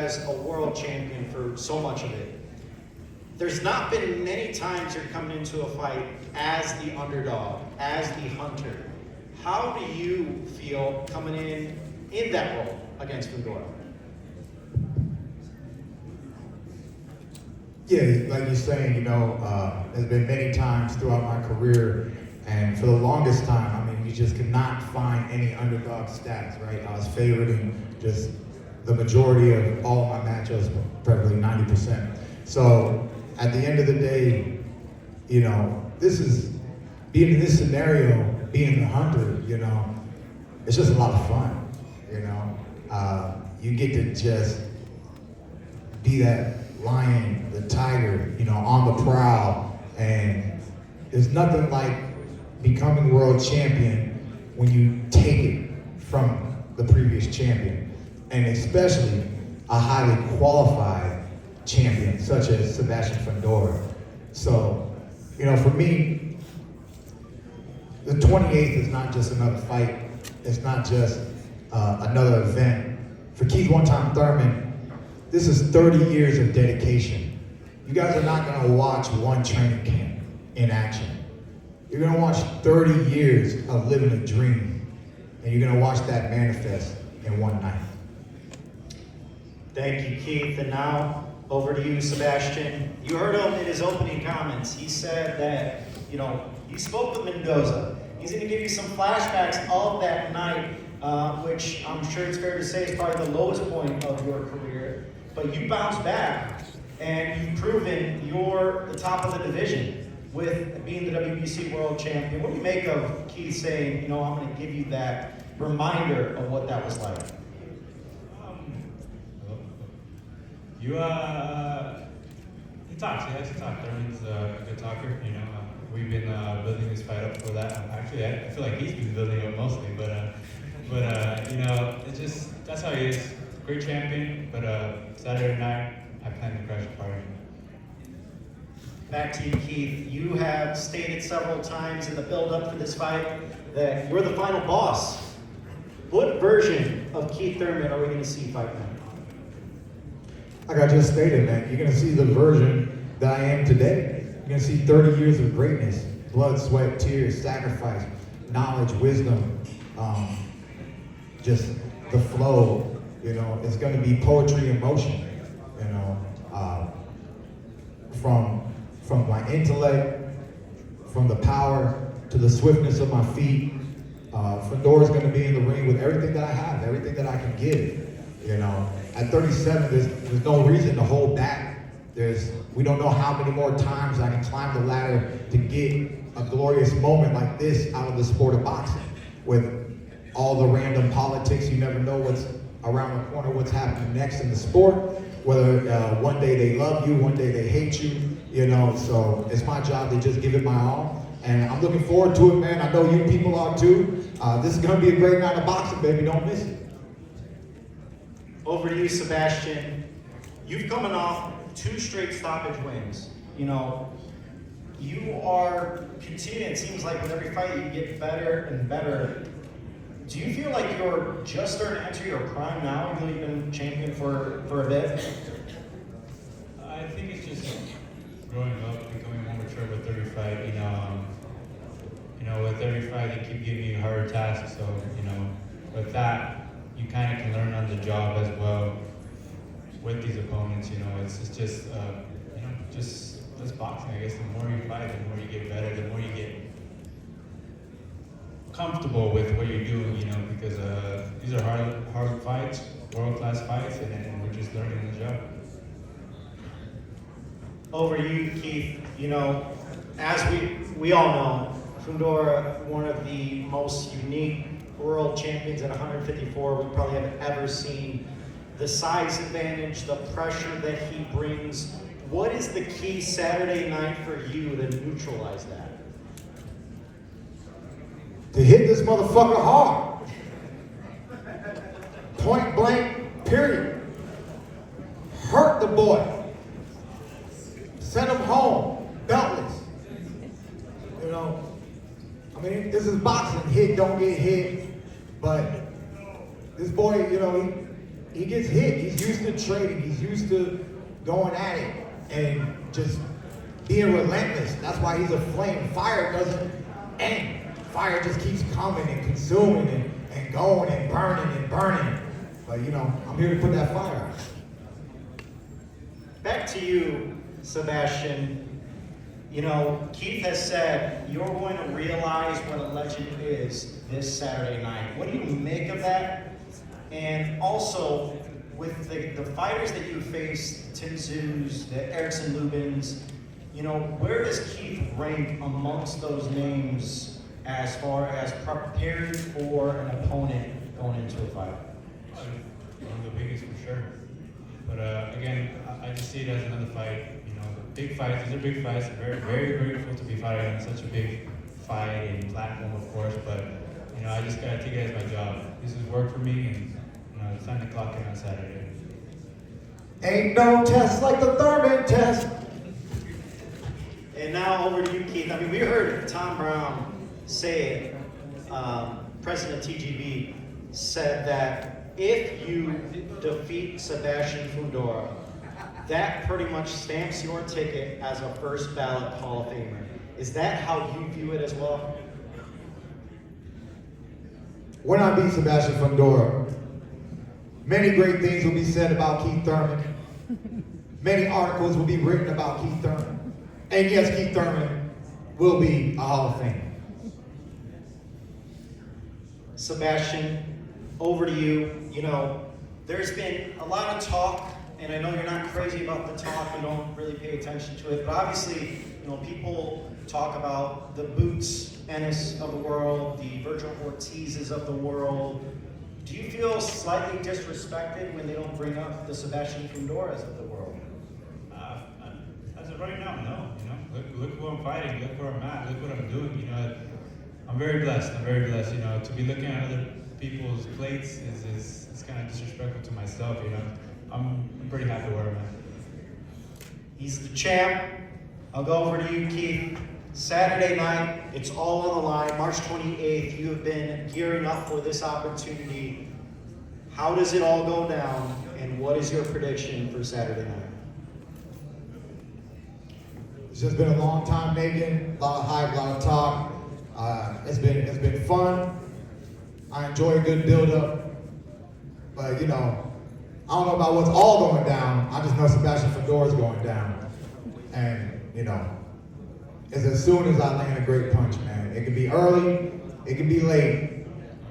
as a world champion for so much of it, there's not been many times you're coming into a fight as the underdog, as the hunter. How do you feel coming in that role against Fundora? Yeah, like you're saying, there's been many times throughout my career, and for the longest time, I mean, you just could not find any underdog stats, right? I was favored in just the majority of all of my matchups, probably 90%. So at the end of the day, this is, being in this scenario, being the hunter, it's just a lot of fun, you get to just be that lion, the tiger, on the prowl, and there's nothing like becoming world champion when you take it from the previous champion, and especially a highly qualified champion such as Sebastian Fundora. So, for me, the 28th is not just another fight. It's not just another event. For Keith one-time Thurman, this is 30 years of dedication. You guys are not gonna watch one training camp in action. You're gonna watch 30 years of living a dream, and you're gonna watch that manifest in one night. Thank you, Keith. And now, over to you, Sebastian. You heard him in his opening comments. He said that, he spoke with Mendoza. He's going to give you some flashbacks of that night, which I'm sure it's fair to say is probably the lowest point of your career. But you bounced back, and you've proven you're the top of the division with being the WBC World Champion. What do you make of Keith saying, I'm going to give you that reminder of what that was like? He talks. He likes to talk. Thurman's a good talker. We've been building this fight up for that. Actually, I feel like he's been building it mostly, but it's just that's how he is. Great champion. But Saturday night, I plan to crash the party. Back to you, Keith. You have stated several times in the build-up for this fight that you're the final boss. What version of Keith Thurman are we going to see fight night? Like I just stated, man, you're gonna see the version that I am today. You're gonna see 30 years of greatness, blood, sweat, tears, sacrifice, knowledge, wisdom, just the flow, it's gonna be poetry in motion, from my intellect, from the power to the swiftness of my feet. Fundora's gonna be in the ring with everything that I have, everything that I can give, At 37, there's no reason to hold back. We don't know how many more times I can climb the ladder to get a glorious moment like this out of the sport of boxing. With all the random politics, you never know what's around the corner, what's happening next in the sport. Whether one day they love you, one day they hate you, so it's my job to just give it my all. And I'm looking forward to it, man. I know you people are too. This is gonna be a great night of boxing, baby, don't miss it. Over to you, Sebastian. You've coming off 2 straight stoppage wins. You are continuing, it seems like with every fight you get better and better. Do you feel like you're just starting to enter your prime now, even though you've been champion for a bit? I think it's just growing up, becoming more mature with every fight. With every fight they keep giving you harder tasks. So, with that, you kind of can learn on the job as well with these opponents. It's just this boxing. I guess the more you fight, the more you get better, the more you get comfortable with what you're doing. Because these are hard fights, world-class fights, and we're just learning on the job. Over to you, Keith. As we all know, Fundora, one of the most unique world champions at 154 we probably have ever seen. The size advantage, the pressure that he brings. What is the key Saturday night for you to neutralize that? To hit this motherfucker hard. Point blank, period. Hurt the boy. Send him home, beltless. This is boxing. Hit, don't get hit. But this boy, he gets hit. He's used to trading. He's used to going at it and just being relentless. That's why he's a flame. Fire doesn't end. Fire just keeps coming and consuming and going and burning and burning. But you know, I'm here to put that fire out. Back to you, Sebastian. You know, Keith has said you're going to realize what a legend is this Saturday night. What do you make of that? And also, with the fighters that you faced, Tim Zuz, the Erickson Lubins, you know, where does Keith rank amongst those names as far as preparing for an opponent going into a fight? One of the biggest for sure. But again, I just see it as another fight. You know, big fights, these are big fights. I'm very, very grateful to be fighting on such a big fight and platform, of course. But, you know, I just got to take it as my job. This is work for me, and, you know, it's time to clock in on Saturday. Ain't no test like the Thurman test. And now over to you, Keith. I mean, we heard Tom Brown say it, president of TGB said that if you defeat Sebastian Fundora, that pretty much stamps your ticket as a first ballot Hall of Famer. Is that how you view it as well? When I beat Sebastian Fundora, many great things will be said about Keith Thurman. Many articles will be written about Keith Thurman. And yes, Keith Thurman will be a Hall of Fame. Sebastian, over to you. You know, there's been a lot of talk, and I know you're not crazy about the talk, you don't really pay attention to it, but obviously, you know, people talk about the Boots Ennis of the world, the Virgil Ortizes of the world. Do you feel slightly disrespected when they don't bring up the Sebastian Fundoras of the world? As of right now, no. You know, look who I'm fighting, look where I'm at, look what I'm doing. You know, I'm very blessed. I'm very blessed. You know, to be looking at other people's plates is kind of disrespectful to myself. You know, I'm pretty happy where I'm at. He's the champ. I'll go over to you, Keith. Saturday night, it's all on the line. March 28th, you have been gearing up for this opportunity. How does it all go down, and what is your prediction for Saturday night? It's just been a long time making, a lot of hype, a lot of talk. It's been fun. I enjoy a good build-up. But, you know, I don't know about what's all going down. I just know Sebastian Fundora is going down. And, you know, it's as soon as I land a great punch, man. It can be early, it can be late,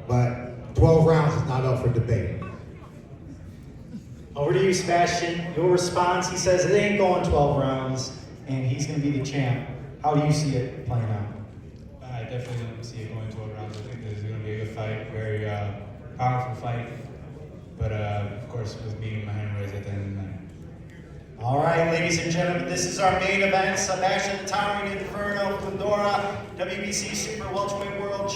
but 12 rounds is not up for debate. Over to you, Sebastian. Your response, he says it ain't going 12 rounds, and he's going to be the champ. How do you see it playing out? I definitely don't see it going 12 rounds. I think this is going to be a good fight, very powerful fight. But of course, with me and my hand raised at the end of the night. All right, ladies and gentlemen, this is our main event. Sebastian the Towering Inferno Fundora, WBC Super Welterweight World Champion.